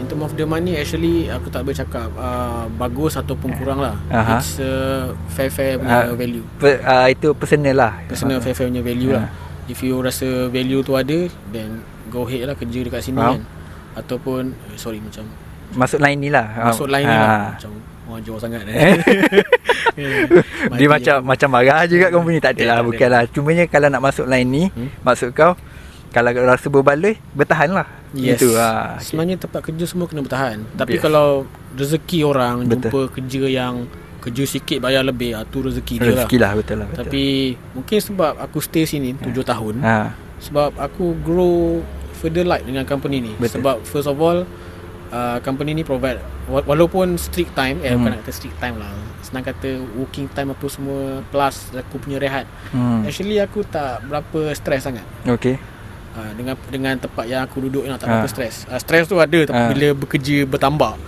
term of the money, actually aku tak boleh cakap bagus ataupun kurang lah. It's fair punya value. Itu personal lah. Personal fair punya value lah. If you rasa value tu ada, then go ahead lah kerja dekat sini kan. Ataupun macam masuk line ni lah. Masuk line ni lah. Macam orang jauh sangat dia macam marah je kat company. Tak adalah, bukanlah. Cumanya kalau nak masuk line ni, maksud kau kalau rasa berbaloi, bertahan lah. Yes. Itu sebenarnya tempat kerja semua kena bertahan. Tapi kalau rezeki orang jumpa kerja yang kerja sikit bayar lebih, tu rezeki dia lah. Rezeki lah, betul lah. Tapi mungkin sebab aku stay sini 7 tahun, sebab aku grow further like dengan company ni. Sebab first of all, company ni provide, walaupun strict time, bukan nak kata strict time lah, senang kata working time apa semua, plus aku punya rehat, actually aku tak berapa stress sangat. Okay. Dengan tempat yang aku duduk, tak berapa stress. Stress tu ada, tapi bila bekerja bertambah